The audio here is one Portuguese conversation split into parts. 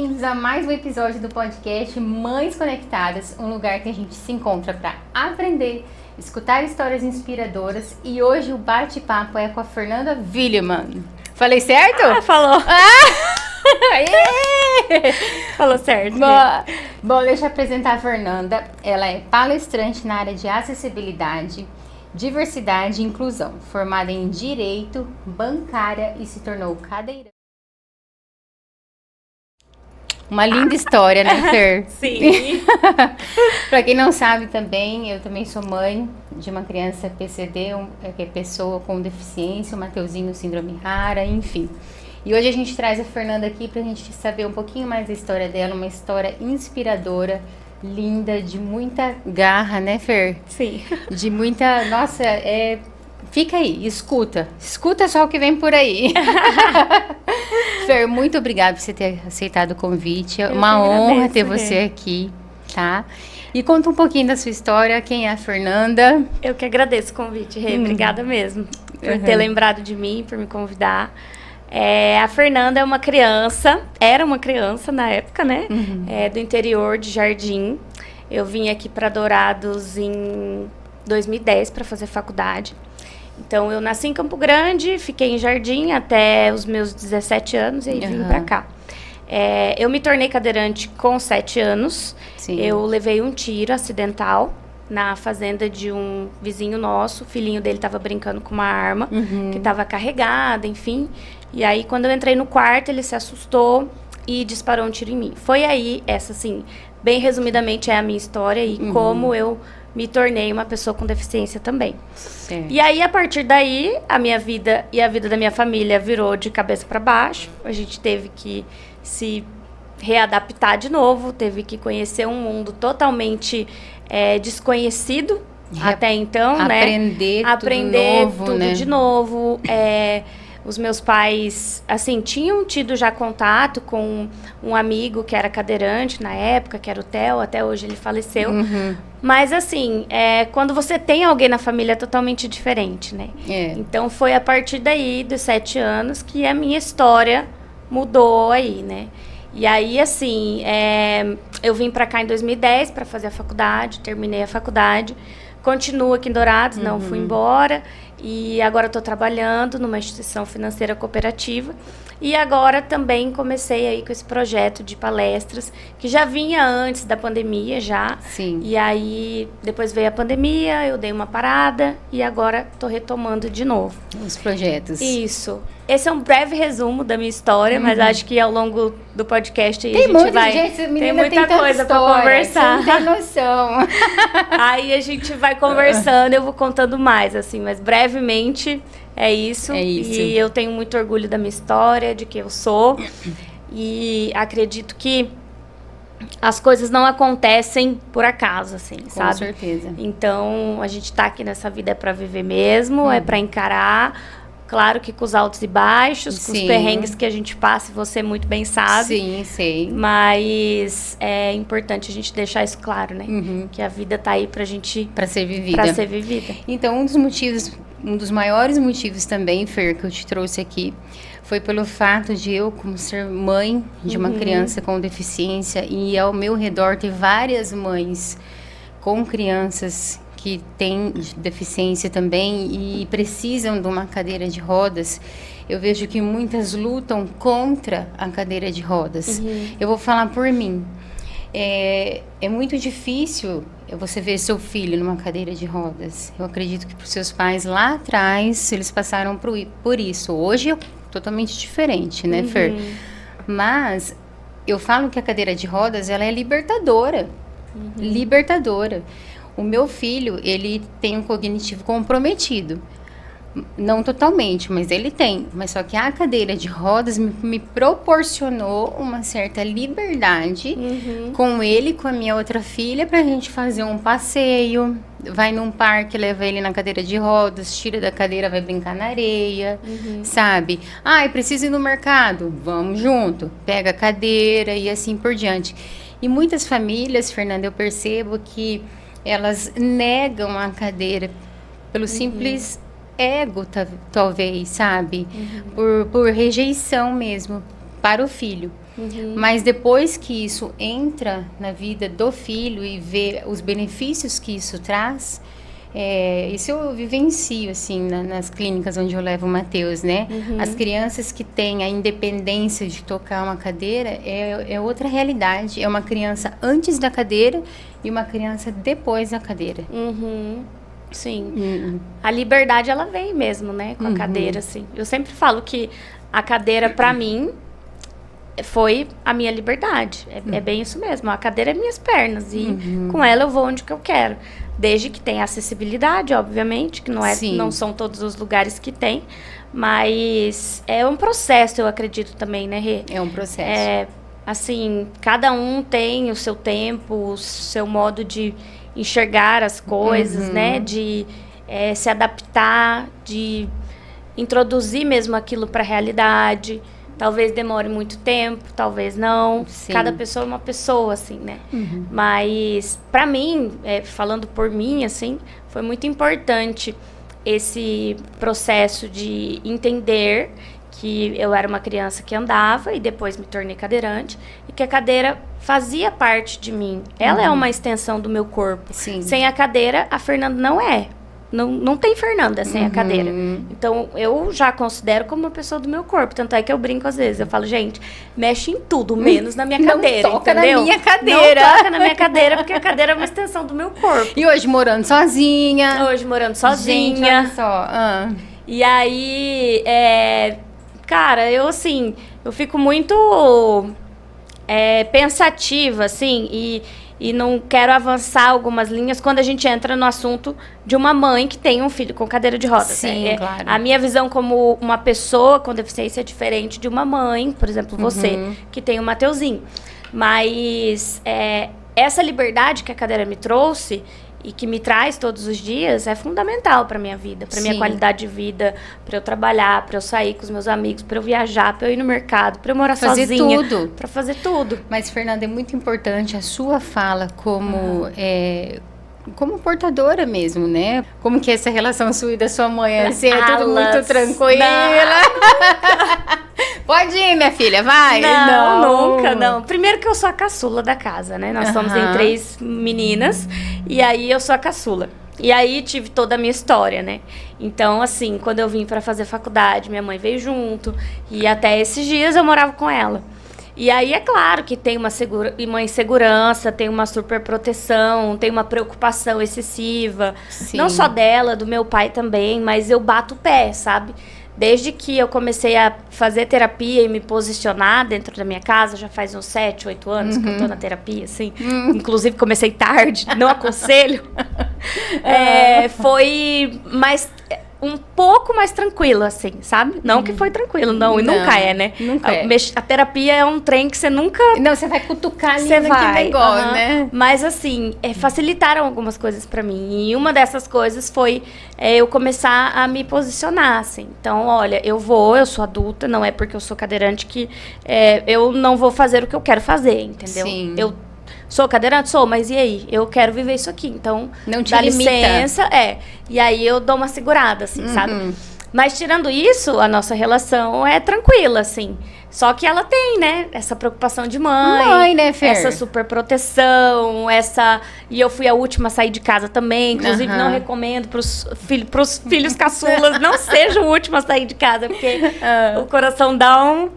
bem-vindos a mais um episódio do podcast Mães Conectadas, um lugar que a gente se encontra para aprender, escutar histórias inspiradoras, e hoje o bate-papo é com a Fernanda Willemann. Falei certo? Falou. Falou certo. Bom, deixa eu apresentar a Fernanda. Ela é palestrante na área de acessibilidade, diversidade e inclusão, formada em Direito, bancária e se tornou cadeirante. Uma linda história, né, Fer? Sim. Pra quem não sabe também, eu também sou mãe de uma criança PCD, que é pessoa com deficiência, o Mateuzinho síndrome rara, enfim. E hoje a gente traz a Fernanda aqui pra gente saber um pouquinho mais da história dela, uma história inspiradora, linda, de muita garra, né, Fer? Sim. De muita... Nossa, fica aí, escuta só o que vem por aí. Fer, muito obrigada por você ter aceitado o convite. É uma honra ter você aqui, tá? E conta um pouquinho da sua história, quem é a Fernanda? Eu que agradeço o convite, Rê. Obrigada mesmo por ter lembrado de mim, por me convidar. A Fernanda é uma criança, era uma criança na época, né? Do interior de Jardim. Eu vim aqui para Dourados em 2010 para fazer faculdade. Então, eu nasci em Campo Grande, fiquei em Jardim até os meus 17 anos e aí vim pra cá. Eu me tornei cadeirante com 7 anos. Sim. Eu levei um tiro acidental na fazenda de um vizinho nosso. O filhinho dele estava brincando com uma arma que estava carregada, enfim. E aí, quando eu entrei no quarto, ele se assustou e disparou um tiro em mim. Foi aí, essa assim, bem resumidamente, é a minha história e como eu me tornei uma pessoa com deficiência também. Certo. E aí, a partir daí, a minha vida e a vida da minha família virou de cabeça para baixo. A gente teve que se readaptar de novo, teve que conhecer um mundo totalmente desconhecido até então, aprender tudo de novo. Os meus pais, assim, tinham tido já contato com um amigo que era cadeirante na época, que era o Theo, até hoje ele faleceu. Mas, assim, quando você tem alguém na família é totalmente diferente, né? Então, foi a partir daí, dos 7 anos, que a minha história mudou aí, né? E aí, assim, eu vim pra cá em 2010 para fazer a faculdade, terminei a faculdade, continuo aqui em Dourados, não fui embora. E agora estou trabalhando numa instituição financeira cooperativa. E agora também comecei aí com esse projeto de palestras, que já vinha antes da pandemia já. Sim. E aí, depois veio a pandemia, eu dei uma parada e agora estou retomando de novo. Os projetos. Isso. Esse é um breve resumo da minha história, mas acho que ao longo do podcast aí tem muita coisa para conversar. Você não tem noção. Aí a gente vai conversando, eu vou contando mais, assim, mas brevemente é isso. E eu tenho muito orgulho da minha história, de quem eu sou. E acredito que as coisas não acontecem por acaso, assim, sabe? Com certeza. Então, a gente tá aqui nessa vida é para viver mesmo, é para encarar. Claro que com os altos e baixos, com os perrengues que a gente passa, você muito bem sabe. Sim, sei. Mas é importante a gente deixar isso claro, né? Que a vida tá aí pra gente... Pra ser vivida. Pra ser vivida. Então, um dos maiores motivos também, Fer, que eu te trouxe aqui, foi pelo fato de eu, como ser mãe de uma criança com deficiência, e ao meu redor ter várias mães com crianças que têm deficiência também e precisam de uma cadeira de rodas. Eu vejo que muitas lutam contra a cadeira de rodas. Eu vou falar por mim. É muito difícil você ver seu filho numa cadeira de rodas. Eu acredito que para os seus pais lá atrás, eles passaram por isso. Hoje é totalmente diferente, né, Fer? Mas eu falo que a cadeira de rodas, ela é libertadora. Libertadora. O meu filho, ele tem um cognitivo comprometido. Não totalmente, mas ele tem. Mas só que a cadeira de rodas me proporcionou uma certa liberdade com ele e com a minha outra filha pra gente fazer um passeio. Vai num parque, leva ele na cadeira de rodas, tira da cadeira, vai brincar na areia, sabe? Ah, eu preciso ir no mercado? Vamos junto. Pega a cadeira e assim por diante. E muitas famílias, Fernanda, eu percebo que elas negam a cadeira pelo simples ego, talvez, sabe? Por rejeição mesmo para o filho. Mas depois que isso entra na vida do filho e vê os benefícios que isso traz, isso eu vivencio, assim, nas clínicas onde eu levo o Matheus, né? As crianças que têm a independência de tocar uma cadeira é outra realidade. É uma criança antes da cadeira e uma criança depois da cadeira. Sim. A liberdade, ela vem mesmo, né? Com a cadeira, assim. Eu sempre falo que a cadeira, pra mim, foi a minha liberdade. É bem isso mesmo. A cadeira é minhas pernas. E com ela eu vou onde que eu quero. Desde que tenha acessibilidade, obviamente. Que não são todos os lugares que tem. Mas é um processo, eu acredito também, né, Rê? É um processo. Assim, cada um tem o seu tempo, o seu modo de enxergar as coisas, né? De se adaptar, de introduzir mesmo aquilo para a realidade. Talvez demore muito tempo, talvez não. Sim. Cada pessoa é uma pessoa, assim, né? Mas, para mim, falando por mim, assim, foi muito importante esse processo de entender que eu era uma criança que andava e depois me tornei cadeirante e que a cadeira fazia parte de mim. Ela é uma extensão do meu corpo. Sim. Sem a cadeira, a Fernanda não é. Não tem Fernanda sem a cadeira. Então, eu já considero como uma pessoa do meu corpo. Tanto é que eu brinco às vezes. Eu falo, gente, mexe em tudo, menos na minha cadeira, Não toca entendeu? na minha cadeira. Não toca na minha cadeira, porque a cadeira é uma extensão do meu corpo. E hoje morando sozinha. Hoje morando sozinha. Gente, olha só. E aí, cara, eu assim, eu fico muito pensativa, assim, e não quero avançar algumas linhas quando a gente entra no assunto de uma mãe que tem um filho com cadeira de rodas. Sim, claro. A minha visão como uma pessoa com deficiência é diferente de uma mãe, por exemplo, você, que tem o Mateuzinho. Mas essa liberdade que a cadeira me trouxe e que me traz todos os dias é fundamental para minha vida, para minha qualidade de vida, para eu trabalhar, para eu sair com os meus amigos, para eu viajar, para eu ir no mercado, para eu morar sozinha, para fazer tudo. Mas, Fernanda, é muito importante a sua fala como portadora mesmo, né? Como que é essa relação sua e da sua mãe? Assim, é tudo muito tranquila? Pode ir, minha filha, vai. Não, nunca, não. Primeiro que eu sou a caçula da casa, né? Nós somos em 3 meninas e aí eu sou a caçula. E aí tive toda a minha história, né? Então, assim, quando eu vim para fazer faculdade, minha mãe veio junto e até esses dias eu morava com ela. E aí é claro que tem uma insegurança, tem uma super proteção, tem uma preocupação excessiva. Sim. Não só dela, do meu pai também, mas eu bato o pé, sabe? Desde que eu comecei a fazer terapia e me posicionar dentro da minha casa, já faz uns 7, 8 anos que eu tô na terapia, assim. Inclusive, comecei tarde, não aconselho. Foi um pouco mais tranquilo, assim, sabe? Não que foi tranquilo, não, e nunca é, né? Nunca a terapia é um trem que você nunca... Não, você vai cutucar ali naquele negócio, né? Mas, assim, facilitaram algumas coisas pra mim. E uma dessas coisas foi eu começar a me posicionar, assim. Então, olha, eu sou adulta, não é porque eu sou cadeirante que eu não vou fazer o que eu quero fazer, entendeu? Sim. Eu sou cadeirante? Sou, mas e aí? Eu quero viver isso aqui, então não te dá limita. licença. E aí eu dou uma segurada, assim, sabe? Mas tirando isso, a nossa relação é tranquila, assim. Só que ela tem, né, essa preocupação de mãe, né, Fer? Essa super proteção, E eu fui a última a sair de casa também. Inclusive, não recomendo pros filhos caçulas, não seja o último a sair de casa, porque o coração dá um...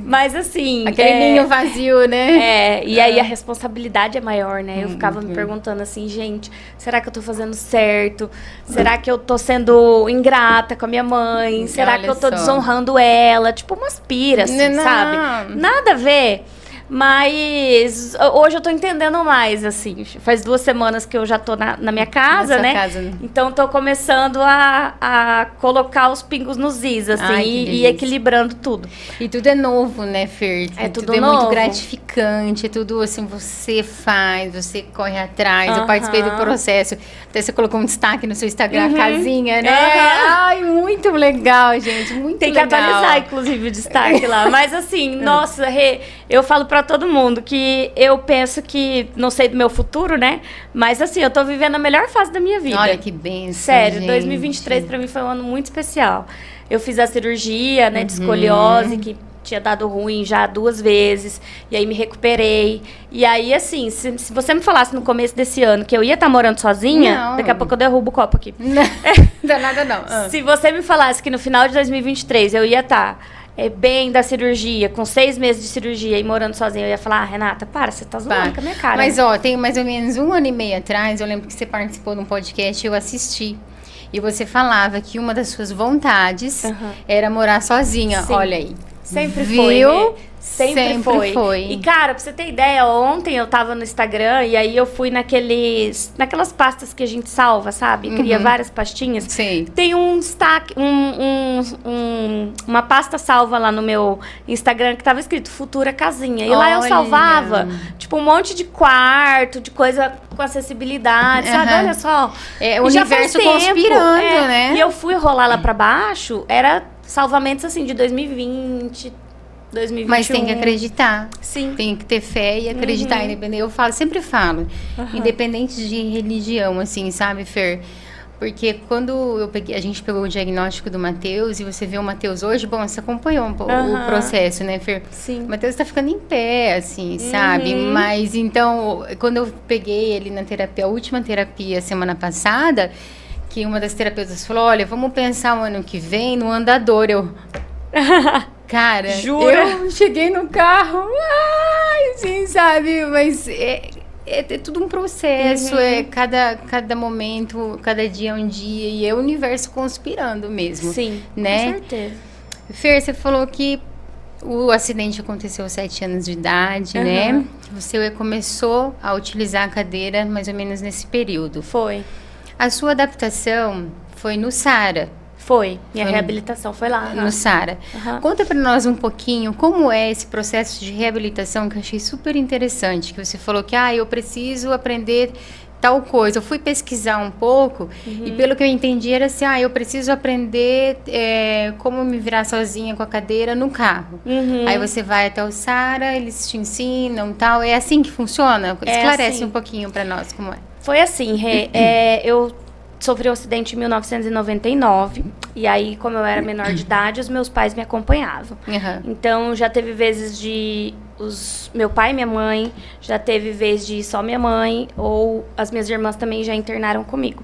Mas, assim... Aquele ninho vazio, né? E aí a responsabilidade é maior, né? Eu ficava me perguntando assim, gente, será que eu tô fazendo certo? Será que eu tô sendo ingrata com a minha mãe? Será que eu tô desonrando ela? Tipo, umas piras, assim, sabe? Nada a ver. Mas hoje eu tô entendendo mais, assim. Faz 2 semanas que eu já tô na minha casa, né? Então tô começando a colocar os pingos nos is, assim, e equilibrando tudo. E tudo é novo, né, Fer? Tudo é novo. Muito gratificante, é tudo assim, você faz, você corre atrás. Eu participei do processo. Até você colocou um destaque no seu Instagram, a casinha, né? Ai, muito legal, gente, muito Tem legal. Tem que atualizar, inclusive, o destaque lá. Mas assim, nossa, eu falo pra todo mundo que eu penso que, não sei do meu futuro, né? Mas assim, eu tô vivendo a melhor fase da minha vida. Olha que benção, Sério, gente. 2023 pra mim foi um ano muito especial. Eu fiz a cirurgia, né, de escoliose, que tinha dado ruim já 2 vezes, e aí me recuperei. E aí, assim, se você me falasse no começo desse ano que eu ia estar morando sozinha, Não. daqui a pouco eu derrubo o copo aqui. Não dá nada, não. Se você me falasse que no final de 2023 eu ia estar bem da cirurgia, com 6 meses de cirurgia e morando sozinha, eu ia falar, Renata, para, você tá zoando com a minha cara. Mas, ó, tem mais ou menos 1 ano e meio atrás, eu lembro que você participou de um podcast e eu assisti. E você falava que uma das suas vontades era morar sozinha. Sim. Olha aí. Sempre Viu? foi, né? Sempre foi. E, cara, pra você ter ideia, ontem eu tava no Instagram e aí eu fui naquelas pastas que a gente salva, sabe? Cria várias pastinhas. Sim. Tem um destaque, uma pasta salva lá no meu Instagram que tava escrito Futura Casinha. E lá eu salvava, tipo, um monte de quarto, de coisa com acessibilidade, sabe? Olha só. É o universo conspirando, né? E eu fui rolar lá pra baixo, era salvamentos, assim, de 2020, 2021. Mas tem que acreditar. Sim. Tem que ter fé e acreditar. Independente, sempre falo, independente de religião, assim, sabe, Fer? Porque quando a gente pegou o diagnóstico do Matheus, e você vê o Matheus hoje, bom, você acompanhou o processo, né, Fer? Sim. O Matheus tá ficando em pé, assim, sabe? Mas, então, quando eu peguei ele na terapia, a última terapia, semana passada, que uma das terapeutas falou, olha, vamos pensar o ano que vem no andador. Cara, Jura? Eu cheguei no carro, assim, sabe? Mas é tudo um processo, é cada momento, cada dia é um dia, e é o universo conspirando mesmo. Sim, né? Com certeza. Fer, você falou que o acidente aconteceu aos 7 anos de idade, né? Você começou a utilizar a cadeira mais ou menos nesse período. Foi. A sua adaptação foi no SARA. Foi. Minha reabilitação foi lá. No SARA. Conta pra nós um pouquinho como é esse processo de reabilitação, que eu achei super interessante. Que você falou que, eu preciso aprender tal coisa. Eu fui pesquisar um pouco e pelo que eu entendi era assim, eu preciso aprender como me virar sozinha com a cadeira no carro. Aí você vai até o SARA, eles te ensinam tal. É assim que funciona? Esclarece assim. um pouquinho pra nós como é. Foi assim, eu sofri um acidente em 1999, e aí, como eu era menor de idade, os meus pais me acompanhavam. Então, já teve vezes de meu pai e minha mãe, já teve vez de só minha mãe, ou as minhas irmãs também já internaram comigo.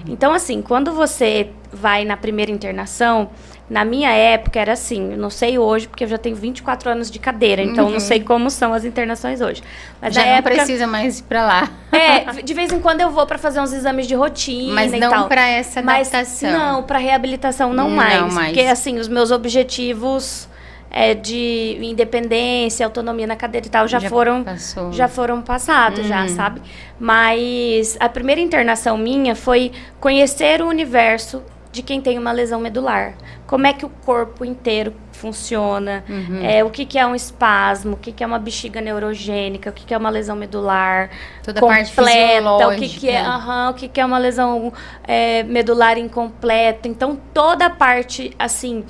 Então, assim, quando você vai na primeira internação, na minha época era assim, eu não sei hoje, porque eu já tenho 24 anos de cadeira, então não sei como são as internações hoje. Mas já não precisa mais ir pra lá. De vez em quando eu vou pra fazer uns exames de rotina. Mas e tal. não pra essa adaptação. Não, pra reabilitação não mais. Porque, assim, os meus objetivos de independência, autonomia na cadeira e tal já foram passados, já, sabe? Mas a primeira internação minha foi conhecer o universo de quem tem uma lesão medular. Como é que o corpo inteiro funciona, o que é um espasmo, o que é uma bexiga neurogênica, o que é uma lesão medular toda completa, a parte fisiológica. o que é uma lesão medular incompleta. Então, toda a parte, assim,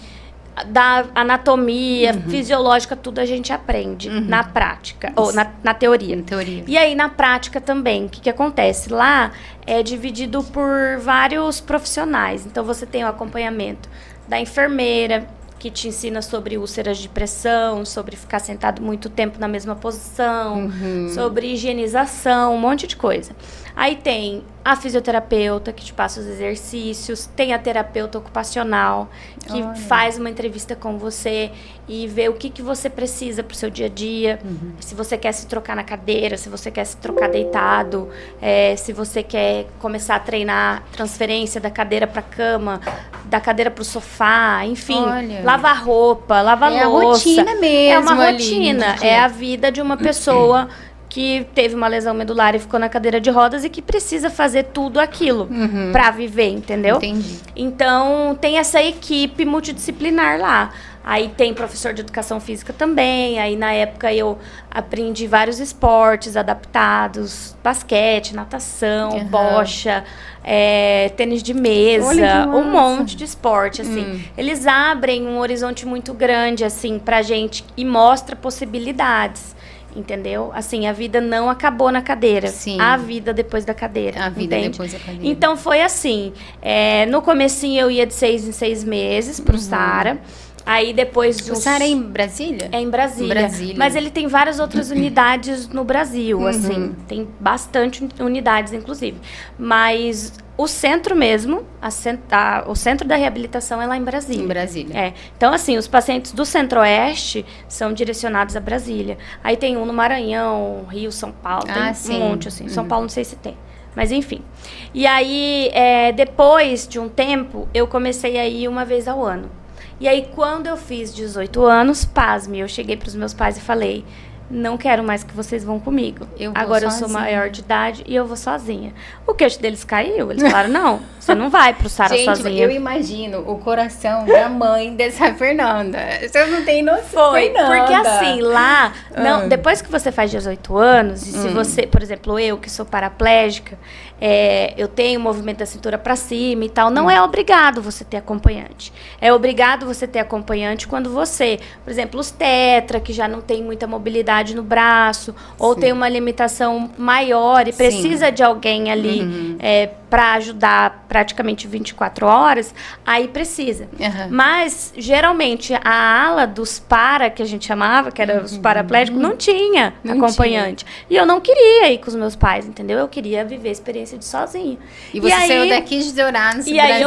da anatomia, fisiológica, tudo a gente aprende na prática, ou na teoria. E aí, na prática também, o que acontece? Lá é dividido por vários profissionais. Então, você tem o acompanhamento da enfermeira, que te ensina sobre úlceras de pressão, sobre ficar sentado muito tempo na mesma posição, sobre higienização, um monte de coisa. Aí tem a fisioterapeuta, que te passa os exercícios, tem a terapeuta ocupacional, que faz uma entrevista com você e vê o que você precisa pro seu dia a dia, se você quer se trocar na cadeira, se você quer se trocar deitado, se você quer começar a treinar transferência da cadeira pra cama, da cadeira pro sofá, enfim, lavar roupa, lavar louça. É a rotina mesmo. É uma rotina, é a vida de uma pessoa que teve uma lesão medular e ficou na cadeira de rodas e que precisa fazer tudo aquilo pra viver, entendeu? Entendi. Então, tem essa equipe multidisciplinar lá. Aí tem professor de educação física também. Aí, na época, eu aprendi vários esportes adaptados. Basquete, natação, bocha, tênis de mesa. Um monte de esporte, assim. Eles abrem um horizonte muito grande, assim, pra gente e mostra possibilidades. Entendeu? Assim, a vida não acabou na cadeira. Sim. A vida depois da cadeira. A vida entende? depois da cadeira. Então, foi assim. No comecinho, eu ia de 6 em 6 meses pro SARA. Aí depois de O SAR é em Brasília? É em Brasília. Brasília. Mas ele tem várias outras unidades no Brasil, assim. Tem bastante unidades, inclusive. Mas o centro mesmo, o centro da reabilitação é lá em Brasília. Em Brasília. É. Então, assim, os pacientes do Centro-Oeste são direcionados a Brasília. Aí tem um no Maranhão, Rio, São Paulo. Tem sim. um monte, assim. São Paulo não sei se tem. Mas, enfim. E aí, depois de um tempo, eu comecei a ir uma vez ao ano. E aí, quando eu fiz 18 anos, pasme, eu cheguei para os meus pais e falei, não quero mais que vocês vão comigo. Agora eu sou maior de idade e eu vou sozinha. O queixo deles caiu. Eles falaram, não, você não vai pro Sara sozinha. Eu imagino o coração da mãe dessa Fernanda. Você não tem noção, Fernanda. Porque assim, lá, depois que você faz 18 anos, e se você, por exemplo, eu que sou paraplégica, eu tenho movimento da cintura para cima e tal, não é obrigado você ter acompanhante. É obrigado você ter acompanhante quando você, por exemplo, os tetra, que já não tem muita mobilidade no braço, ou tem uma limitação maior e precisa de alguém ali para ajudar praticamente 24 horas, aí precisa. Mas, geralmente, a ala dos que a gente chamava, que era os paraplégicos, não tinha acompanhante. E eu não queria ir com os meus pais, entendeu? Eu queria viver a experiência de sozinha. E você saiu daqui de Dourados, Brasília? E aí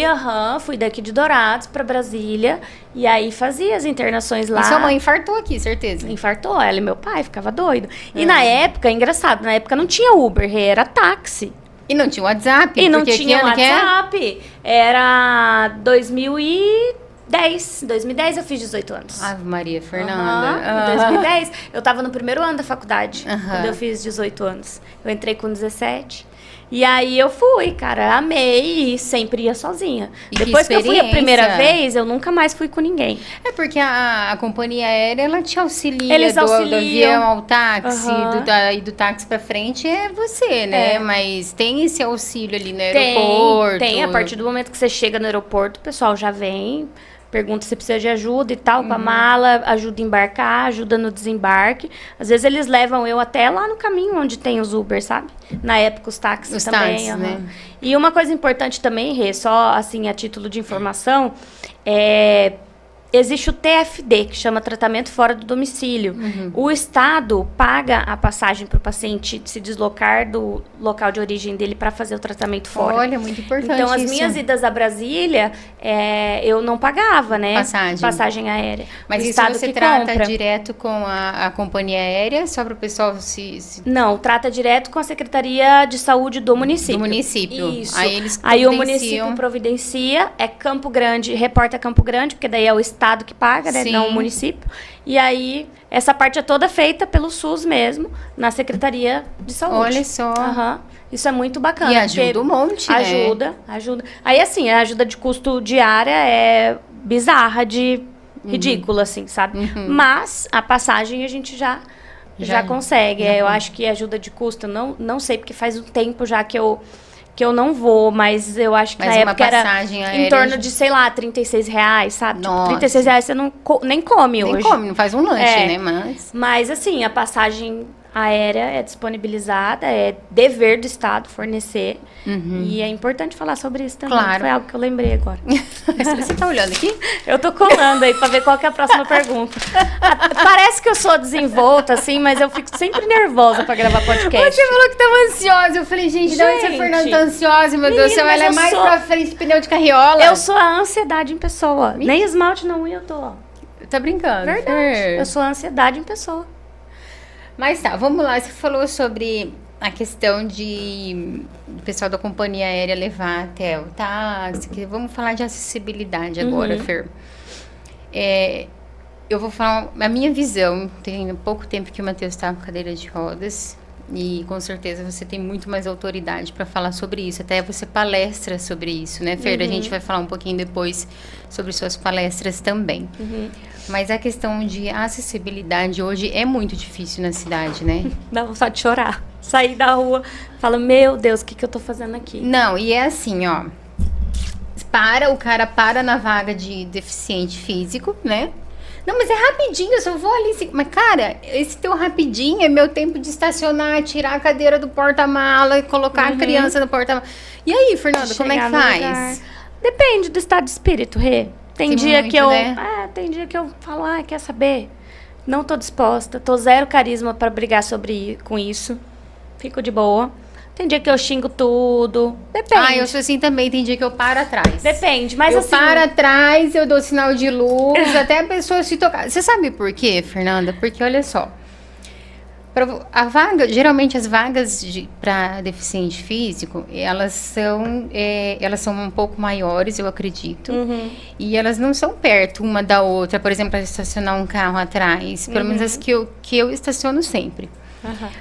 eu fui daqui de Dourados para Brasília, e aí fazia as internações lá. E sua mãe infartou aqui, certeza? Infartou, ela e meu pai, ficava doido. E na época, engraçado, na época não tinha Uber, era táxi. E não tinha WhatsApp? E não tinha WhatsApp. Era 2010. 2010 eu fiz 18 anos. Ave Maria, Fernanda. Em 2010, eu tava no primeiro ano da faculdade, quando eu fiz 18 anos. Eu entrei com 17. E aí eu fui, cara, amei e sempre ia sozinha. E depois que eu fui a primeira vez, eu nunca mais fui com ninguém. É porque a companhia aérea, ela te auxilia. Eles auxiliam. Do avião ao táxi, e do táxi pra frente é você, né? Mas tem esse auxílio ali no aeroporto. Tem, a partir do momento que você chega no aeroporto, o pessoal já vem, pergunta se precisa de ajuda e tal, com a mala, ajuda a embarcar, ajuda no desembarque. Às vezes eles levam eu até lá no caminho onde tem os Uber, sabe? Na época os táxis também. Táxis, né? E uma coisa importante também, Rê, só assim a título de informação, existe o TFD, que chama tratamento fora do domicílio. O Estado paga a passagem para o paciente se deslocar do local de origem dele para fazer o tratamento fora. Olha, muito importante então, as minhas idas a Brasília, eu não pagava, né? Passagem aérea. Mas isso você trata direto com a companhia aérea, só para o pessoal se... Não, trata direto com a Secretaria de Saúde do município. Do município. Isso. Aí o município providencia, reporta Campo Grande, porque daí é o Estado que paga, né? Não o município. E aí, essa parte é toda feita pelo SUS mesmo, na Secretaria de Saúde. Olha só. Isso é muito bacana. E ajuda um monte, né? Ajuda. Aí, assim, a ajuda de custo diária é bizarra, ridícula, assim, sabe? Mas a passagem a gente já consegue. Eu acho que ajuda de custo, não sei, porque faz um tempo já que eu não vou, mas eu acho que na época era em torno de, sei lá, R$36, sabe? Tipo, R$36 você nem come hoje. Nem come, não faz um lanche, né? Mas, assim, a passagem aérea é disponibilizada, é dever do Estado fornecer. E é importante falar sobre isso também. Claro. Foi algo que eu lembrei agora. Você tá olhando aqui? Eu tô colando aí pra ver qual que é a próxima pergunta. Parece que eu sou desenvolta, assim, mas eu fico sempre nervosa pra gravar podcast. Você falou que tava ansiosa. Eu falei, gente, de onde a Fernanda tá ansiosa? Meu Deus do céu, ela é mais pra frente pneu de carriola. Eu sou a ansiedade em pessoa. Nem esmalte na unha eu tô. Tá brincando? Verdade. Eu sou a ansiedade em pessoa. Mas tá, vamos lá. Você falou sobre a questão de o pessoal da companhia aérea levar até o táxi. Vamos falar de acessibilidade agora, Fer. Eu vou falar a minha visão. Tem pouco tempo que o Matheus está com cadeira de rodas. E com certeza você tem muito mais autoridade para falar sobre isso. Até você palestra sobre isso, né, Fer? A gente vai falar um pouquinho depois sobre suas palestras também. Mas a questão de acessibilidade hoje é muito difícil na cidade, né? Dá vontade de chorar. Sair da rua, fala, meu Deus, o que eu tô fazendo aqui? Não, e é assim, ó. O cara para na vaga de deficiente físico, né? Não, mas é rapidinho, eu só vou ali. Mas, cara, esse teu rapidinho é meu tempo de estacionar, tirar a cadeira do porta-mala, colocar a criança no porta-mala. E aí, Fernanda, como é que faz? Depende do estado de espírito, Rê. Tem dia que eu... Né? Tem dia que eu falo, quer saber? Não tô disposta, tô zero carisma pra brigar com isso. Fico de boa. Tem dia que eu xingo tudo. Depende. Eu sou assim também. Tem dia que eu paro atrás. Depende, mas eu assim... Eu paro atrás, eu dou sinal de luz, até a pessoa se tocar. Você sabe por quê, Fernanda? Porque, olha só. Geralmente as vagas para deficiente físico, elas são um pouco maiores, eu acredito. E elas não são perto uma da outra. Por exemplo, para estacionar um carro atrás. Pelo menos as que eu estaciono sempre.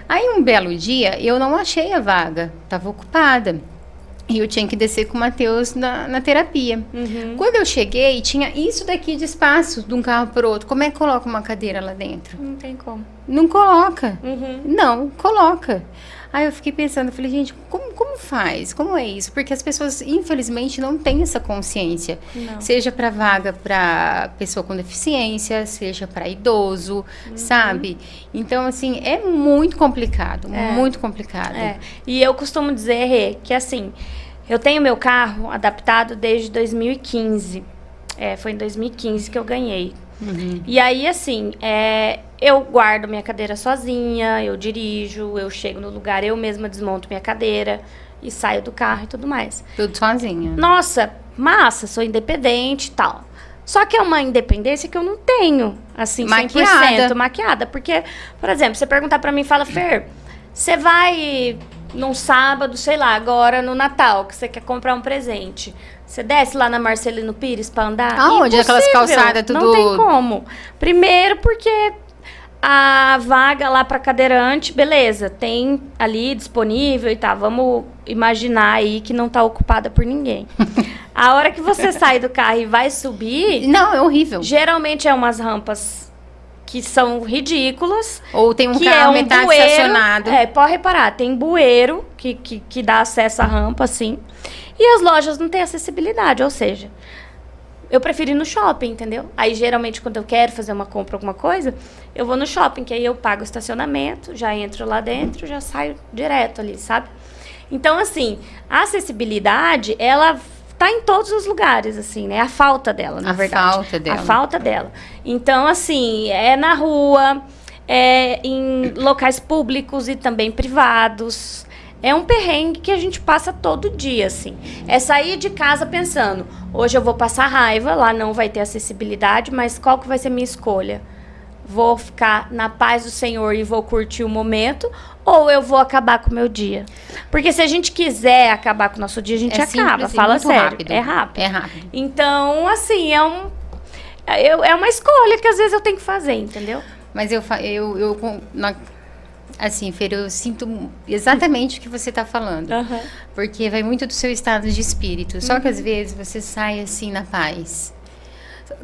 Aí um belo dia eu não achei a vaga, estava ocupada e eu tinha que descer com o Matheus na terapia. Quando eu cheguei, tinha isso daqui de espaço de um carro para o outro. Como é que coloca uma cadeira lá dentro? Não tem como. Não coloca. Não coloca. Aí eu fiquei pensando, falei, gente, como faz? Como é isso? Porque as pessoas, infelizmente, não têm essa consciência. Não. Seja para vaga para pessoa com deficiência, seja para idoso, sabe? Então, assim, é muito complicado, muito complicado. E eu costumo dizer, Rê, que assim, eu tenho meu carro adaptado desde 2015. Foi em 2015 que eu ganhei. E aí, assim, eu guardo minha cadeira sozinha, eu dirijo, eu chego no lugar, eu mesma desmonto minha cadeira e saio do carro e tudo mais. Tudo sozinha. Nossa, massa, sou independente e tal. Só que é uma independência que eu não tenho, assim, 100% maquiada. Porque, por exemplo, você perguntar pra mim, fala, Fer, você vai num sábado, sei lá, agora no Natal, que você quer comprar um presente. Você desce lá na Marcelino Pires pra andar? Aonde? Aquelas calçadas tudo... Não tem como. Primeiro porque a vaga lá pra cadeirante, beleza, tem ali disponível e tá. Vamos imaginar aí que não tá ocupada por ninguém. A hora que você sai do carro e vai subir... Não, é horrível. Geralmente é umas rampas que são ridículas. Ou tem um carro metade bueiro, estacionado. Pode reparar, tem bueiro que dá acesso à rampa, assim. E as lojas não têm acessibilidade, ou seja, eu prefiro ir no shopping, entendeu? Aí, geralmente, quando eu quero fazer uma compra, alguma coisa, eu vou no shopping, que aí eu pago o estacionamento, já entro lá dentro, já saio direto ali, sabe? Então, assim, a acessibilidade, ela tá em todos os lugares, assim, né? A falta dela, na verdade. A falta dela. Então, assim, é na rua, é em locais públicos e também privados. É um perrengue que a gente passa todo dia, assim. É sair de casa pensando, hoje eu vou passar raiva, lá não vai ter acessibilidade, mas qual que vai ser a minha escolha? Vou ficar na paz do Senhor e vou curtir o momento, ou eu vou acabar com o meu dia? Porque se a gente quiser acabar com o nosso dia, a gente acaba, fala sério. Rápido. É rápido. É rápido. Então, assim, é uma escolha que às vezes eu tenho que fazer, entendeu? Mas assim, Fer, eu sinto exatamente o que você está falando. Porque vai muito do seu estado de espírito. Só que às vezes você sai assim na paz.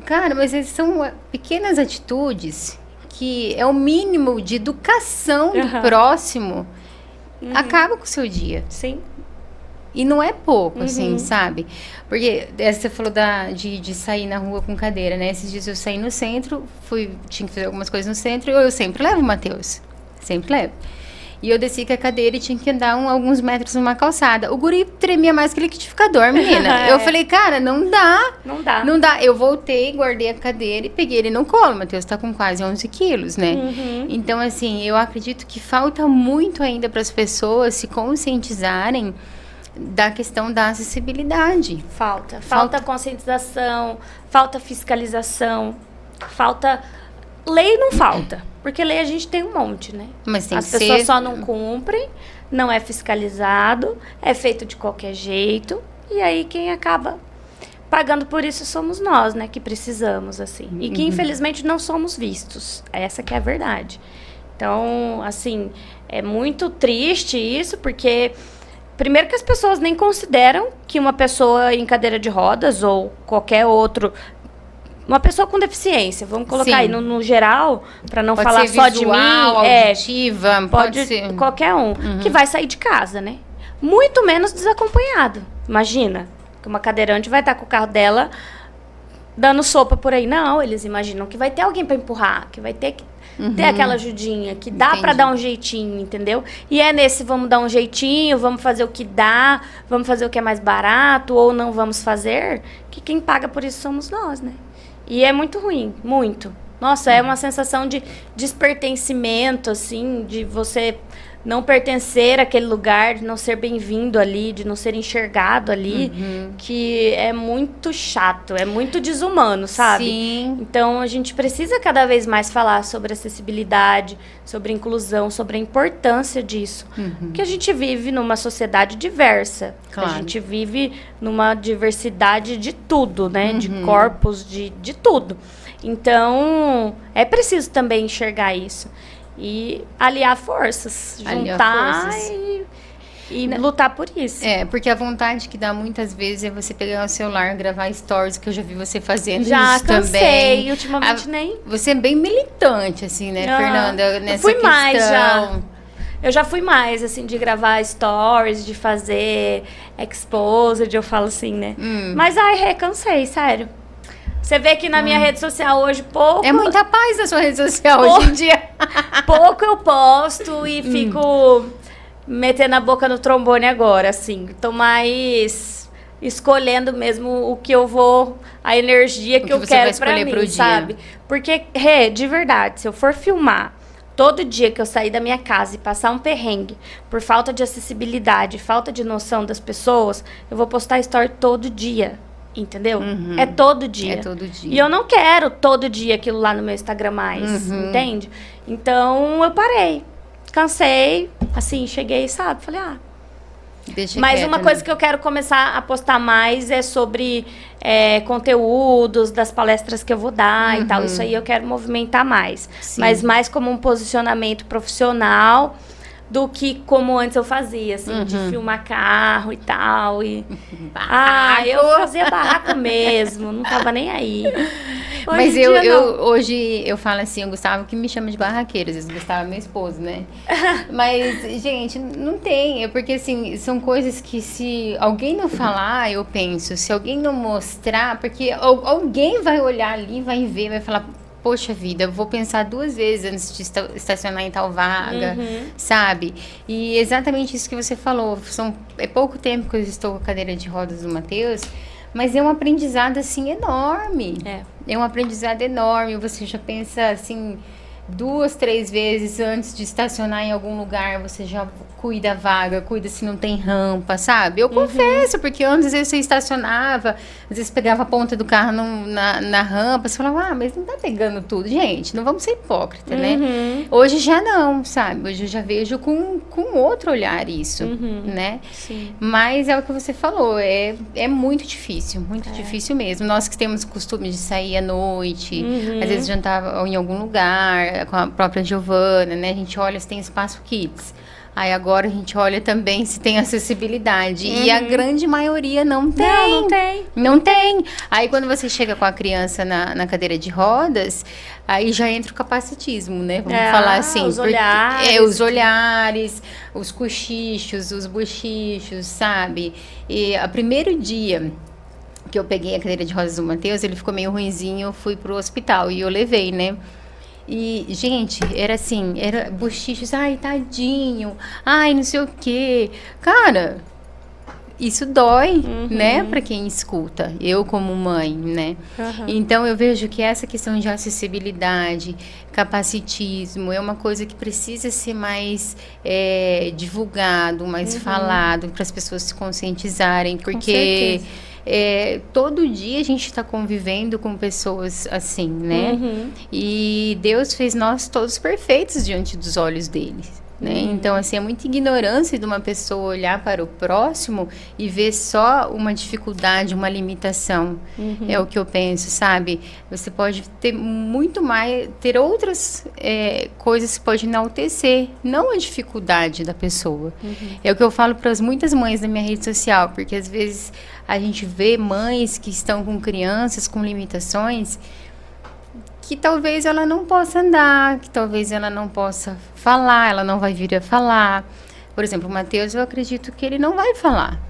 Cara, mas são pequenas atitudes que é o mínimo de educação do próximo. Acaba com o seu dia. Sim. E não é pouco, assim, sabe? Porque você falou de sair na rua com cadeira, né? Esses dias eu saí no centro, tinha que fazer algumas coisas no centro, e eu sempre levo o Matheus. Sempre levo. E eu desci com a cadeira e tinha que andar alguns metros numa calçada. O guri tremia mais que liquidificador, menina. Eu falei, cara, não dá. Não dá. Não dá. Eu voltei, guardei a cadeira e peguei ele no colo. O Matheus tá com quase 11 quilos, né? Então, assim, eu acredito que falta muito ainda para as pessoas se conscientizarem da questão da acessibilidade. Falta conscientização, falta fiscalização, falta... Lei não falta, porque lei a gente tem um monte, né? Mas tem As pessoas só não cumprem, não é fiscalizado, é feito de qualquer jeito, e aí quem acaba pagando por isso somos nós, né? Que precisamos, assim. E que, infelizmente, não somos vistos. Essa que é a verdade. Então, assim, é muito triste isso, porque... Primeiro que as pessoas nem consideram que uma pessoa em cadeira de rodas ou qualquer outro... Uma pessoa com deficiência, vamos colocar aí no geral, para não pode falar ser só visual, de mim. Auditiva, pode ser qualquer um, que vai sair de casa, né? Muito menos desacompanhado. Imagina, que uma cadeirante vai estar com o carro dela dando sopa por aí. Não, eles imaginam que vai ter alguém para empurrar, que vai ter que... ter aquela ajudinha, que dá pra dar um jeitinho, entendeu? E é nesse vamos dar um jeitinho, vamos fazer o que dá, vamos fazer o que é mais barato, ou não vamos fazer, que quem paga por isso somos nós, né? E é muito ruim, muito. Nossa, é uma sensação de despertencimento, assim, de você não pertencer àquele lugar, de não ser bem-vindo ali, de não ser enxergado ali, que é muito chato, é muito desumano, sabe? Sim. Então, a gente precisa cada vez mais falar sobre acessibilidade, sobre inclusão, sobre a importância disso. Porque a gente vive numa sociedade diversa. Claro. A gente vive numa diversidade de tudo, né? De corpos, de tudo. Então, é preciso também enxergar isso. E aliar forças. Juntar e lutar por isso. É, porque a vontade que dá muitas vezes é você pegar o celular, gravar stories, que eu já vi você fazendo Já isso cansei, também. ultimamente nem... Você é bem militante, assim, né, Fernanda? Nessa eu fui questão. mais já. Eu já fui mais, assim, de gravar stories, de fazer exposed, eu falo assim, né? Mas, cansei, sério. Você vê que na minha rede social hoje, pouco... É muita paz na sua rede social hoje em dia. Pouco eu posto e fico metendo a boca no trombone agora, assim. Tô mais escolhendo mesmo o que eu vou... A energia que eu quero pra mim, sabe? Porque, de verdade, se eu for filmar todo dia que eu sair da minha casa e passar um perrengue por falta de acessibilidade, falta de noção das pessoas, eu vou postar story todo dia. Entendeu? É todo dia. É todo dia. E eu não quero todo dia aquilo lá no meu Instagram mais, entende? Então, eu parei. Cansei, assim, cheguei, sabe? Falei, Deixa mas quieta, uma coisa que eu quero começar a postar mais é sobre conteúdos das palestras que eu vou dar e tal. Isso aí eu quero movimentar mais. Sim. Mas mais como um posicionamento profissional do que como antes eu fazia, assim, de filmar carro e tal. E... eu fazia barraco mesmo, não tava nem aí. Mas hoje eu falo assim, o Gustavo que me chama de barraqueira, às vezes o Gustavo é meu esposo, né? Mas, gente, não tem, é porque assim, são coisas que se alguém não falar, eu penso, se alguém não mostrar, porque alguém vai olhar ali, vai ver, vai falar... Poxa vida, eu vou pensar 2 vezes antes de estacionar em tal vaga, sabe? E exatamente isso que você falou. É pouco tempo que eu estou com a cadeira de rodas do Matheus, mas é um aprendizado, assim, enorme. É um aprendizado enorme. Você já pensa, assim, 2, 3 vezes antes de estacionar em algum lugar, você já cuida a vaga, cuida se não tem rampa, sabe? Eu confesso, porque antes, às vezes, você estacionava, às vezes pegava a ponta do carro na rampa, você falava, mas não tá pegando tudo. Gente, não vamos ser hipócritas, né? Hoje já não, sabe? Hoje eu já vejo com outro olhar isso, né? Sim. Mas é o que você falou, é muito difícil difícil mesmo. Nós que temos costume de sair à noite, às vezes jantar em algum lugar, com a própria Giovana, né? A gente olha se tem espaço kids. Aí agora a gente olha também se tem acessibilidade. E a grande maioria não tem. Não tem. Não tem. Aí quando você chega com a criança na cadeira de rodas, aí já entra o capacitismo, né? Vamos falar assim. Os olhares. Os olhares, os cochichos, os bochichos, sabe? E o primeiro dia que eu peguei a cadeira de rodas do Matheus, ele ficou meio ruinzinho, eu fui pro hospital e eu levei, né? E, gente, era assim, era bochichos, ai, tadinho, ai, não sei o quê. Cara, isso dói, né, pra quem escuta, eu como mãe, né? Então, eu vejo que essa questão de acessibilidade, capacitismo, é uma coisa que precisa ser mais divulgado, mais falado, para as pessoas se conscientizarem, porque... todo dia a gente está convivendo com pessoas assim, né? E Deus fez nós todos perfeitos diante dos olhos dele, né? Então, assim, é muita ignorância de uma pessoa olhar para o próximo e ver só uma dificuldade, uma limitação. É o que eu penso, sabe? Você pode ter muito mais, ter outras coisas que pode enaltecer, não a dificuldade da pessoa. É o que eu falo para muitas mães da minha rede social, porque às vezes a gente vê mães que estão com crianças com limitações que talvez ela não possa andar, que talvez ela não possa falar, ela não vai vir a falar. Por exemplo, o Matheus, eu acredito que ele não vai falar.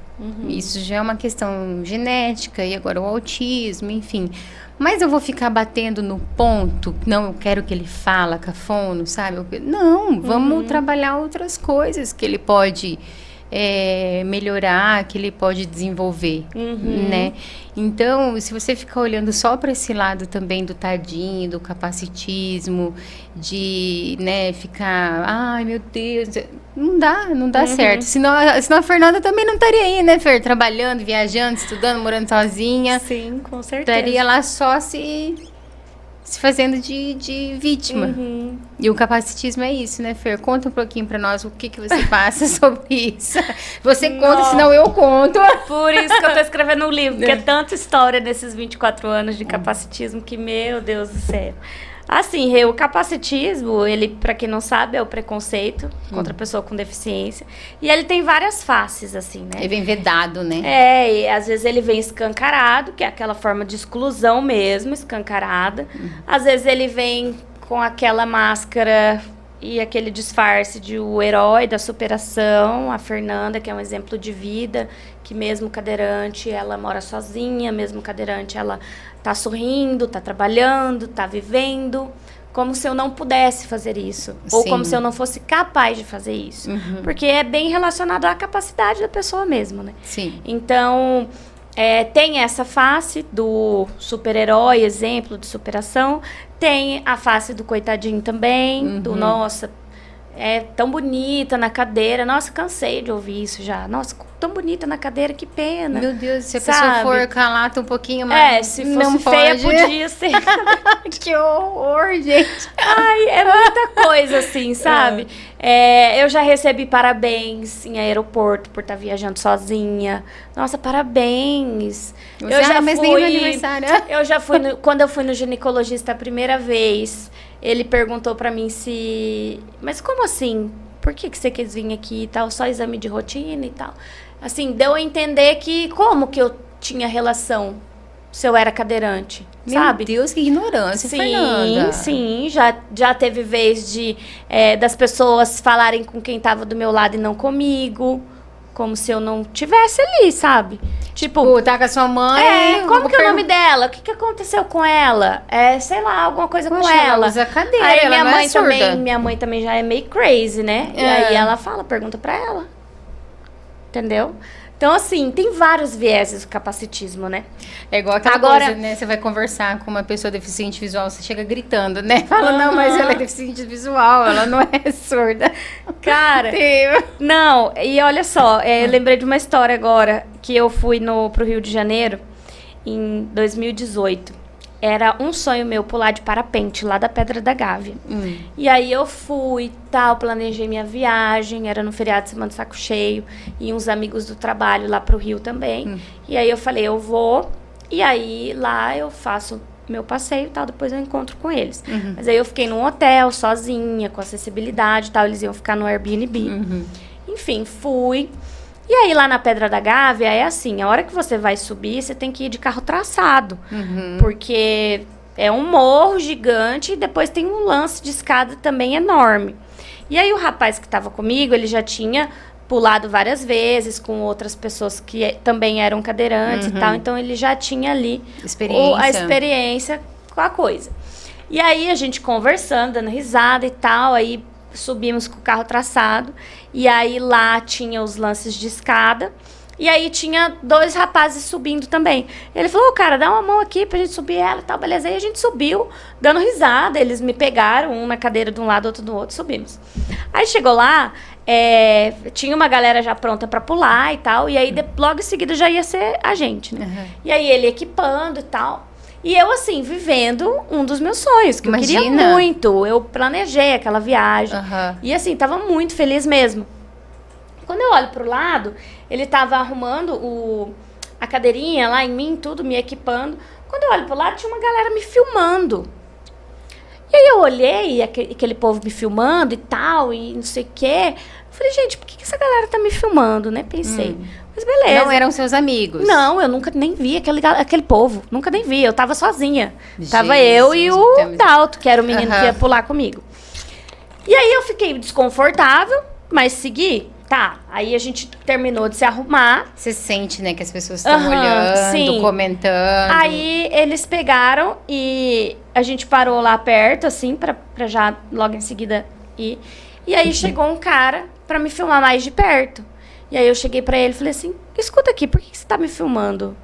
Isso já é uma questão genética, e agora o autismo, enfim. Mas eu vou ficar batendo no ponto, não, eu quero que ele fala cafono, sabe? Não, vamos trabalhar outras coisas que ele pode melhorar, que ele pode desenvolver, né? Então, se você ficar olhando só para esse lado também do tadinho, do capacitismo, de, né, ficar, ai, meu Deus, não dá certo. Senão a Fernanda também não estaria aí, né, Fer? Trabalhando, viajando, estudando, morando sozinha. Sim, com certeza. Estaria lá só se fazendo de vítima. E o capacitismo é isso, né, Fer? Conta um pouquinho pra nós o que você passa sobre isso. Você conta, senão eu conto. Por isso que eu tô escrevendo um livro, porque é tanta história nesses 24 anos de capacitismo que, meu Deus do céu. Assim, o capacitismo, ele, pra quem não sabe, é o preconceito contra a pessoa com deficiência. E ele tem várias faces, assim, né? Ele vem vedado, né? E às vezes ele vem escancarado, que é aquela forma de exclusão mesmo, escancarada. Às vezes ele vem com aquela máscara e aquele disfarce de o herói da superação, a Fernanda, que é um exemplo de vida, que mesmo cadeirante, ela mora sozinha, mesmo cadeirante, ela tá sorrindo, tá trabalhando, tá vivendo, como se eu não pudesse fazer isso. Ou como se eu não fosse capaz de fazer isso. Porque é bem relacionado à capacidade da pessoa mesmo, né? Sim. Então, tem essa face do super-herói, exemplo de superação. Tem a face do coitadinho também, do nossa, tão bonita na cadeira. Nossa, cansei de ouvir isso já. Nossa, tão bonita na cadeira, que pena. Meu Deus, se a pessoa for calata um pouquinho mais. Se fosse não feia, podia ser. Que horror, gente. Ai, é muita coisa, assim, sabe? Eu já recebi parabéns em aeroporto por estar viajando sozinha. Nossa, parabéns. Mas nem no aniversário. Eu já fui, quando eu fui no ginecologista a primeira vez, ele perguntou pra mim mas como assim? Por que você quis vir aqui e tal? Só exame de rotina e tal. Assim, deu a entender que como que eu tinha relação se eu era cadeirante, sabe? Meu Deus, que ignorância, Fernanda. Sim, já teve vez das pessoas falarem com quem tava do meu lado e não comigo, como se eu não tivesse ali, sabe? Tipo, tá com a sua mãe. Como que é o nome dela? O que aconteceu com ela? Sei lá, alguma coisa com ela. Ela usa cadeira, aí ela minha mãe também já é meio crazy, né? E aí ela pergunta pra ela. Entendeu? Então, assim, tem vários vieses do capacitismo, né? É igual aquela coisa, né? Você vai conversar com uma pessoa deficiente visual, você chega gritando, né? Fala, não, mas ela é deficiente visual, ela não é surda. Cara, não, e olha só, eu lembrei de uma história agora, que eu fui pro Rio de Janeiro em 2018. Era um sonho meu pular de parapente lá da Pedra da Gávea. E aí eu fui, planejei minha viagem, era no feriado de Semana de Saco Cheio, e uns amigos do trabalho lá pro Rio também. E aí eu falei, eu vou, e aí lá eu faço meu passeio e tal, depois eu encontro com eles. Mas aí eu fiquei num hotel, sozinha, com acessibilidade e tal, eles iam ficar no Airbnb. Enfim, fui. E aí, lá na Pedra da Gávea, é assim, a hora que você vai subir, você tem que ir de carro traçado. Porque é um morro gigante e depois tem um lance de escada também enorme. E aí, o rapaz que estava comigo, ele já tinha pulado várias vezes com outras pessoas que também eram cadeirantes e tal. Então, ele já tinha ali a experiência com a coisa. E aí, a gente conversando, dando risada e tal, aí subimos com o carro traçado, e aí lá tinha os lances de escada, e aí tinha 2 rapazes subindo também. Ele falou, cara, dá uma mão aqui pra gente subir ela e tal, beleza. Aí a gente subiu, dando risada, eles me pegaram, um na cadeira de um lado, outro do outro, subimos. Aí chegou lá, tinha uma galera já pronta pra pular e tal, e aí logo em seguida já ia ser a gente, né? E aí ele equipando e tal. E eu, assim, vivendo um dos meus sonhos, que eu queria muito. Eu planejei aquela viagem. E, assim, tava muito feliz mesmo. Quando eu olho pro lado, ele tava arrumando a cadeirinha lá em mim, tudo, me equipando. Quando eu olho pro lado, tinha uma galera me filmando. E aí eu olhei, aquele povo me filmando e tal, e não sei o quê. Eu falei, gente, por que essa galera tá me filmando, né? Pensei. Mas beleza. Não eram seus amigos? Não, eu nunca nem vi aquele povo. Nunca nem vi. Eu tava sozinha. Tava eu e o Dalto, que era o menino que ia pular comigo. E aí eu fiquei desconfortável, mas segui. Tá, aí a gente terminou de se arrumar. Você sente, né, que as pessoas estão olhando, sim. comentando. Aí eles pegaram e a gente parou lá perto, assim, pra já logo em seguida ir. E aí chegou um cara pra me filmar mais de perto. E aí eu cheguei pra ele e falei assim, escuta aqui, por que você tá me filmando?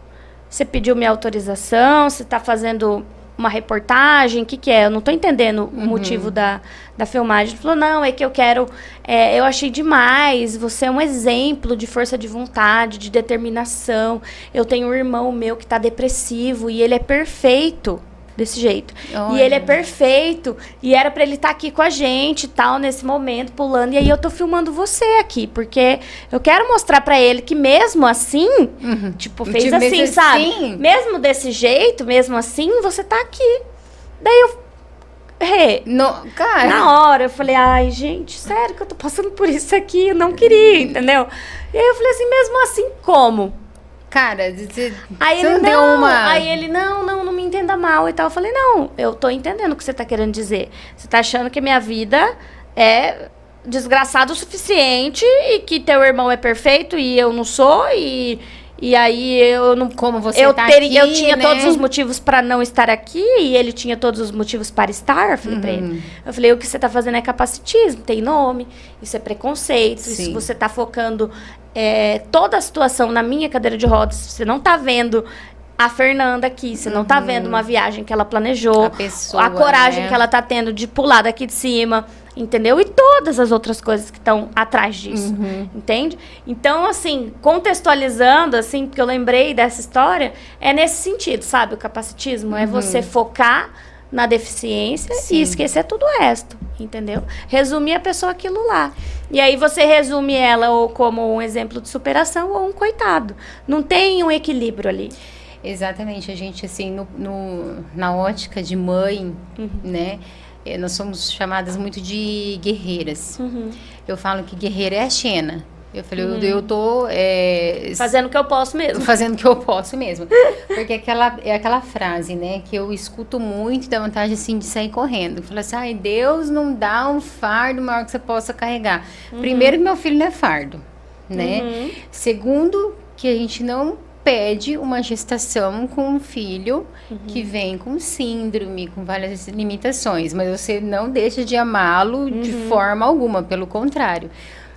Você pediu minha autorização? Você tá fazendo uma reportagem? O que é? Eu não tô entendendo o motivo da filmagem. Ele falou, não, é que eu quero... eu achei demais. Você é um exemplo de força de vontade, de determinação. Eu tenho um irmão meu que tá depressivo e ele é perfeito desse jeito. Olha. E ele é perfeito. E era pra ele estar aqui com a gente, tal, nesse momento, pulando. E aí eu tô filmando você aqui, porque eu quero mostrar pra ele que mesmo assim, tipo, fez Tipo, assim, mesmo sabe? assim? Mesmo desse jeito, mesmo assim, você tá aqui. Daí eu... Cara... Na hora eu falei, ai, gente, sério que eu tô passando por isso aqui? Eu não queria, entendeu? E aí eu falei assim, mesmo assim, como? Cara, você Aí ele, não deu uma... Aí ele, não me entenda mal e tal. Eu falei, não, eu tô entendendo o que você tá querendo dizer. Você tá achando que minha vida é desgraçada o suficiente e que teu irmão é perfeito e eu não sou e aí eu não... Como você tá aqui, eu tinha né? todos os motivos pra não estar aqui e ele tinha todos os motivos para estar, eu falei pra ele. Eu falei, o que você tá fazendo é capacitismo, tem nome, isso é preconceito, isso você tá focando toda a situação na minha cadeira de rodas, você não tá vendo a Fernanda aqui, você não tá vendo uma viagem que ela planejou, a pessoa, a coragem né? que ela tá tendo de pular daqui de cima, entendeu? E todas as outras coisas que estão atrás disso, entende? Então, assim, contextualizando, assim, porque eu lembrei dessa história, é nesse sentido, sabe? O capacitismo é você focar na deficiência e esquecer tudo o resto, entendeu? Resumir a pessoa aquilo lá. E aí você resume ela ou como um exemplo de superação ou um coitado. Não tem um equilíbrio ali. Exatamente, a gente, assim, na ótica de mãe, né? Nós somos chamadas muito de guerreiras. Eu falo que guerreira é a Xena. Eu falei, eu tô... fazendo o que eu posso mesmo. Fazendo o que eu posso mesmo. Porque aquela frase, né? Que eu escuto muito, dá vontade, assim, de sair correndo. Fala assim, ai, Deus não dá um fardo maior que você possa carregar. Primeiro, que meu filho não é fardo, né? Segundo, que a gente não pede uma gestação com um filho que vem com síndrome, com várias limitações. Mas você não deixa de amá-lo de forma alguma, pelo contrário.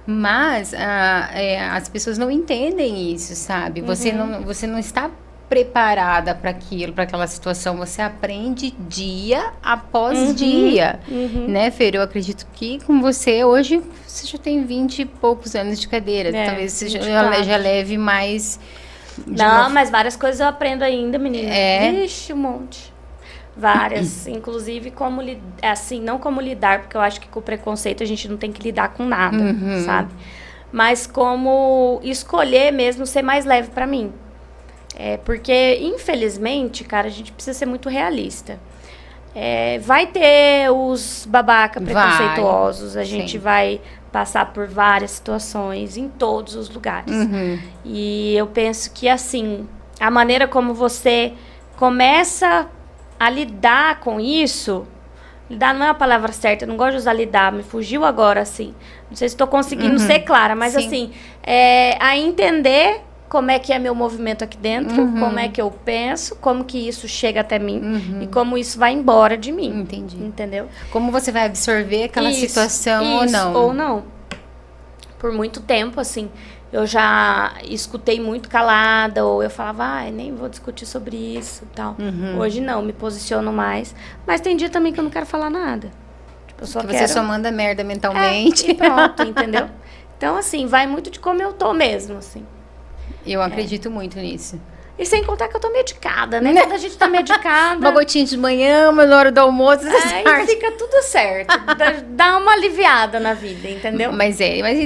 Mas as pessoas não entendem isso, sabe? Você não está preparada para aquilo, para aquela situação. Você aprende dia após dia, né, Fer? Eu acredito que com você, hoje, você já tem 20 e poucos anos de cadeira. Talvez você já leve mais... Não, mas várias coisas eu aprendo ainda, menina. Vixe, um monte. Várias. Inclusive, não como lidar, porque eu acho que com o preconceito a gente não tem que lidar com nada, sabe? Mas como escolher mesmo ser mais leve pra mim. Porque, infelizmente, cara, a gente precisa ser muito realista. Vai ter os babaca preconceituosos, a gente vai passar por várias situações em todos os lugares. E eu penso que, assim, a maneira como você começa a lidar com isso... Lidar não é a palavra certa, eu não gosto de usar lidar, me fugiu agora, assim. Não sei se estou conseguindo ser clara, mas assim, a entender como é que é meu movimento aqui dentro, como é que eu penso, como que isso chega até mim e como isso vai embora de mim. Entendi. Entendeu? Como você vai absorver aquela situação ou não. Ou não. Por muito tempo, assim, eu já escutei muito calada, ou eu falava, nem vou discutir sobre isso e tal. Hoje não, me posiciono mais. Mas tem dia também que eu não quero falar nada. Tipo, eu só você só manda merda mentalmente. E pronto, entendeu? Então, assim, vai muito de como eu tô mesmo, assim. Eu acredito muito nisso. E sem contar que eu tô medicada, né? Quando a gente tá medicada... Uma gotinha de manhã, uma na hora do almoço. Aí fica tudo certo. Dá uma aliviada na vida, entendeu? Mas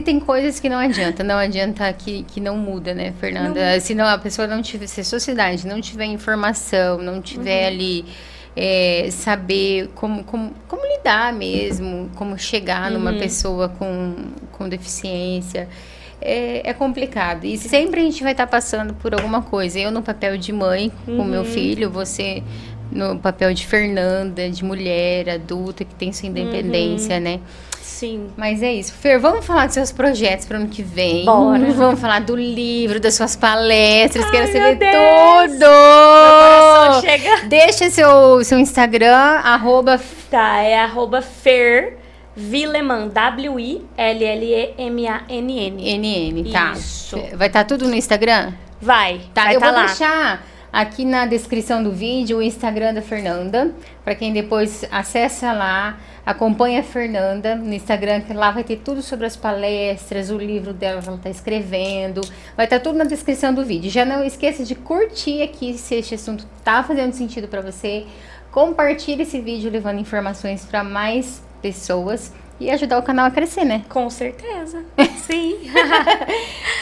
tem coisas que não adianta. Não adianta que não muda, né, Fernanda? Não. Se não, a pessoa não tiver... Se a sociedade não tiver informação, não tiver ali... saber como lidar mesmo, como chegar numa pessoa com deficiência... É complicado. E sempre a gente vai estar passando por alguma coisa. Eu no papel de mãe com meu filho, você no papel de Fernanda, de mulher adulta que tem sua independência, né? Sim. Mas é isso. Fer, vamos falar dos seus projetos para o ano que vem. Bora. Vamos falar do livro, das suas palestras. Ai, Quero meu saber Deus. tudo. Meu coração chega. Deixa seu Instagram, @ Tá, é @Fer Willemann, Willemann. NN, tá? Isso. Vai estar tudo no Instagram? Vai Eu tá vou lá. deixar aqui na descrição do vídeo o Instagram da Fernanda, para quem depois acessa lá, acompanha a Fernanda no Instagram, que lá vai ter tudo sobre as palestras, o livro dela que ela está escrevendo, vai estar tudo na descrição do vídeo. Já não esqueça de curtir aqui se este assunto tá fazendo sentido para você, compartilhe esse vídeo levando informações para mais pessoas e ajudar o canal a crescer, né? Com certeza. Sim.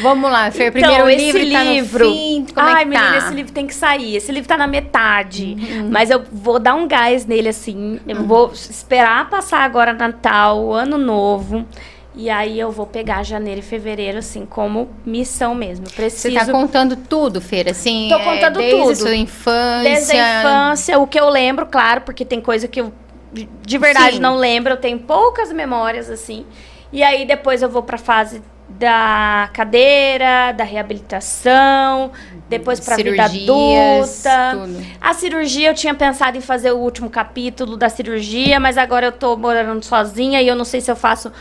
Vamos lá, Fer, Então, primeiro esse livro tá no fim, como é que menina, tá? esse livro tem que sair. Esse livro tá na metade. Mas eu vou dar um gás nele, assim. Eu vou esperar passar agora Natal, Ano Novo. E aí eu vou pegar janeiro e fevereiro, assim, como missão mesmo. Você tá contando tudo, Fer, assim? Tô contando desde tudo. A sua infância. Desde a infância, o que eu lembro, claro, porque tem coisa que eu de verdade Sim. não lembro. Eu tenho poucas memórias, assim. E aí depois eu vou pra fase da cadeira, da reabilitação, depois pra vida Cirurgias, adulta. tudo. A cirurgia, eu tinha pensado em fazer o último capítulo da cirurgia, mas agora eu tô morando sozinha e eu não sei se eu faço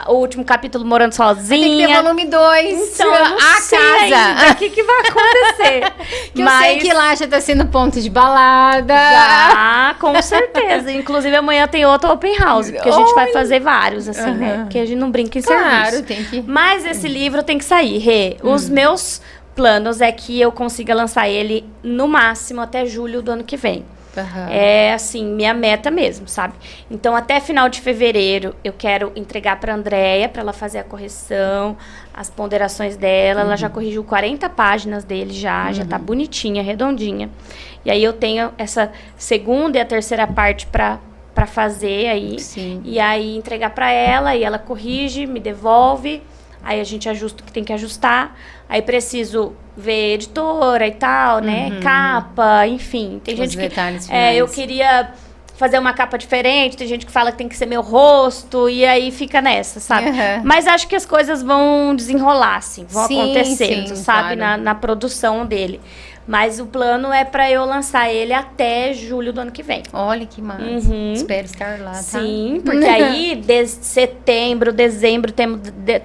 o último capítulo morando sozinha. Tem que ter volume 2. Então, eu não sei ainda o que vai acontecer. Que eu sei que lá já tá sendo ponto de balada. Já, com certeza. Inclusive, amanhã tem outro open house, porque a gente vai fazer vários, assim, né? Porque a gente não brinca em Claro, serviço. tem que... Mas esse livro tem que sair, Rê. Os meus planos é que eu consiga lançar ele no máximo até julho do ano que vem. Aham. É, assim, minha meta mesmo, sabe? Então, até final de fevereiro, eu quero entregar pra Andréia, pra ela fazer a correção, as ponderações dela. Ela já corrigiu 40 páginas dele já tá bonitinha, redondinha. E aí, eu tenho essa segunda e a terceira parte pra fazer aí. Sim. E aí, entregar pra ela, e ela corrige, me devolve. Aí a gente ajusta o que tem que ajustar. Aí preciso ver editora e tal, né? Capa, enfim. Tem Os gente que... detalhes finais. eu queria fazer uma capa diferente. Tem gente que fala que tem que ser meu rosto. E aí fica nessa, sabe? Uhum. Mas acho que as coisas vão desenrolar, assim. Vão Sim, acontecendo, sim, sabe? claro. Na produção dele. Mas o plano é pra eu lançar ele até julho do ano que vem. Olha que massa. Espero estar lá, tá? Sim, porque aí, de setembro, dezembro,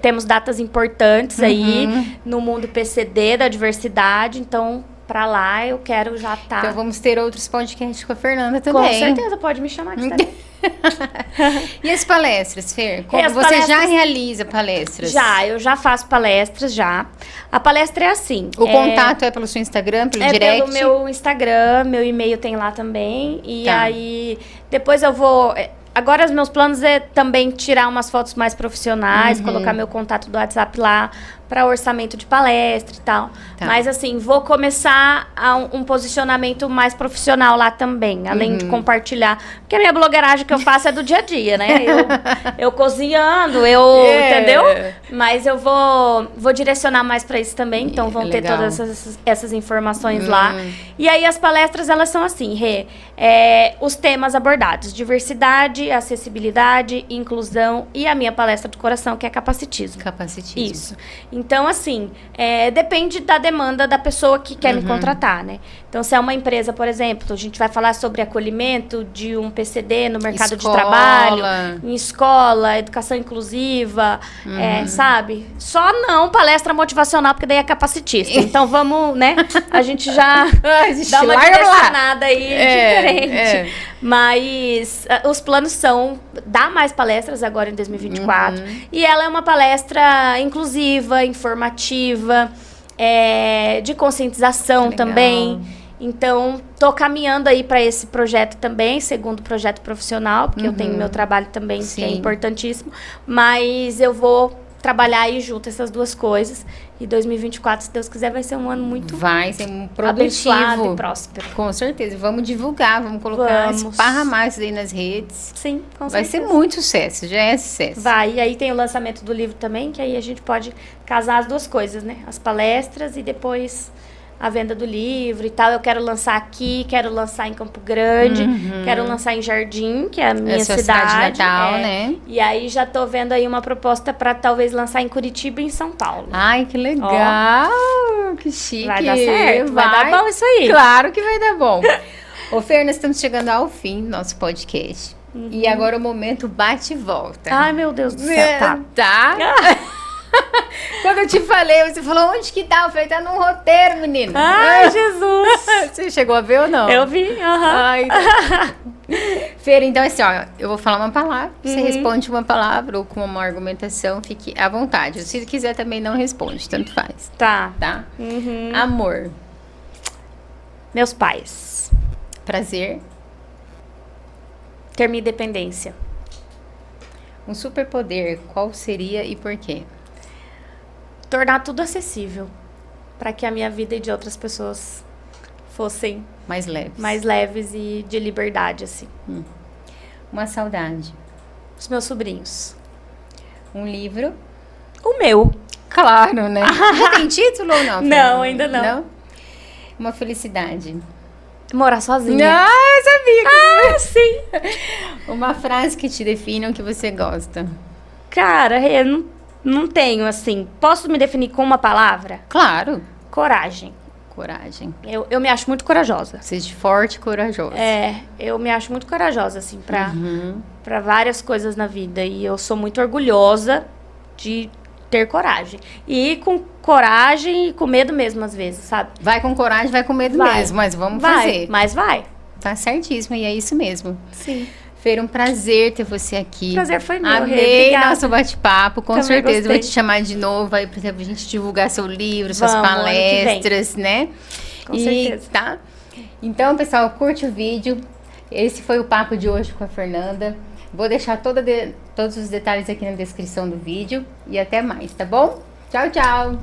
temos datas importantes aí no mundo PCD, da diversidade. Então, pra lá, eu quero já estar... Então vamos ter outros podcasts com a Fernanda também. Com certeza, pode me chamar aqui também. E as palestras, Fer? Como as você já palestras- realiza palestras? Eu já faço palestras, já. A palestra é assim. O contato é pelo seu Instagram, pelo É direct? pelo meu Instagram, meu e-mail tem lá também. E Tá. aí, depois eu vou... Agora, os meus planos é também tirar umas fotos mais profissionais, colocar meu contato do WhatsApp lá para orçamento de palestra e tal. Tá. Mas, assim, vou começar um posicionamento mais profissional lá também, além de compartilhar. Porque a minha blogueiragem que eu faço é do dia a dia, né? Eu cozinhando, entendeu? Mas eu vou direcionar mais para isso também. Então, vão ter legal. todas essas informações lá. E aí, as palestras, elas são assim, Rê. Os temas abordados: diversidade, acessibilidade, inclusão e a minha palestra do coração, que é capacitismo. Capacitismo. Isso. Então, assim, depende da demanda da pessoa que quer me contratar, né? Então, se é uma empresa, por exemplo, a gente vai falar sobre acolhimento de um PCD no mercado de Escola. trabalho, em escola, educação inclusiva, sabe? Só não palestra motivacional, porque daí é capacitista. Então, vamos, né? A gente já dá uma larga lá. direcionada aí diferente. é. Mas os planos são dar mais palestras agora em 2024. E ela é uma palestra inclusiva, informativa, de conscientização Legal. também. Então, tô caminhando aí para esse projeto também, segundo projeto profissional, porque eu tenho meu trabalho também, que é Sim. importantíssimo. Mas eu vou trabalhar aí junto essas duas coisas. E 2024, se Deus quiser, vai ser um ano muito Vai ser um abençoado produtivo. e próspero. Com certeza. Vamos divulgar, vamos colocar, Vamos. esparramar isso aí nas redes. Sim, com Vai certeza. ser muito sucesso, já é sucesso. Vai, e aí tem o lançamento do livro também, que aí a gente pode casar as duas coisas, né? As palestras e depois a venda do livro e tal. Eu quero lançar aqui, quero lançar em Campo Grande, quero lançar em Jardim, que é a minha cidade natal, né? E aí já tô vendo aí uma proposta para talvez lançar em Curitiba e em São Paulo. Ai, que legal! Que chique! Vai dar certo, vai dar bom isso aí. Claro que vai dar bom. Ô, Fer, nós estamos chegando ao fim do nosso podcast. E agora o momento bate e volta. Ai, meu Deus do céu, tá? Quando eu te falei, você falou, onde que tá? Eu falei, tá no roteiro, menina. Ai, Jesus! Você chegou a ver ou não? Eu vi, Ai, Fer, então assim, ó, eu vou falar uma palavra, você responde uma palavra ou com uma argumentação, fique à vontade. Se quiser também não responde, tanto faz. Tá. Amor. Meus pais. Prazer. Ter minha independência. Um superpoder, qual seria e por quê? Tornar tudo acessível. Para que a minha vida e de outras pessoas fossem Mais leves. mais leves e de liberdade, assim. Uma saudade. Os meus sobrinhos. Um livro. O meu. Claro, né? Já tem título ou não? Fer? Não, ainda não. Uma felicidade. Morar sozinha. Ah, eu sabia. Sim. Uma frase que te define o que você gosta. Cara, eu não tenho, assim... Posso me definir com uma palavra? Claro. Coragem. Coragem. Eu me acho muito corajosa. Seja forte e corajoso. Eu me acho muito corajosa, assim, pra várias coisas na vida. E eu sou muito orgulhosa de ter coragem. E com coragem e com medo mesmo, às vezes, sabe? Vai com coragem, vai com medo Vai. mesmo, mas vamos Vai, fazer. mas vai. Tá certíssimo, e é isso mesmo. Sim. Fer, um prazer ter você aqui. O prazer foi meu, Amei obrigada. nosso bate-papo. Com Também certeza vou gostei. te chamar de novo aí pra gente divulgar seu livro, suas Vamos, ano que vem. palestras, né? Com certeza. Tá? Então, pessoal, curte o vídeo. Esse foi o papo de hoje com a Fernanda. Vou deixar todos os detalhes aqui na descrição do vídeo. E até mais, tá bom? Tchau, tchau!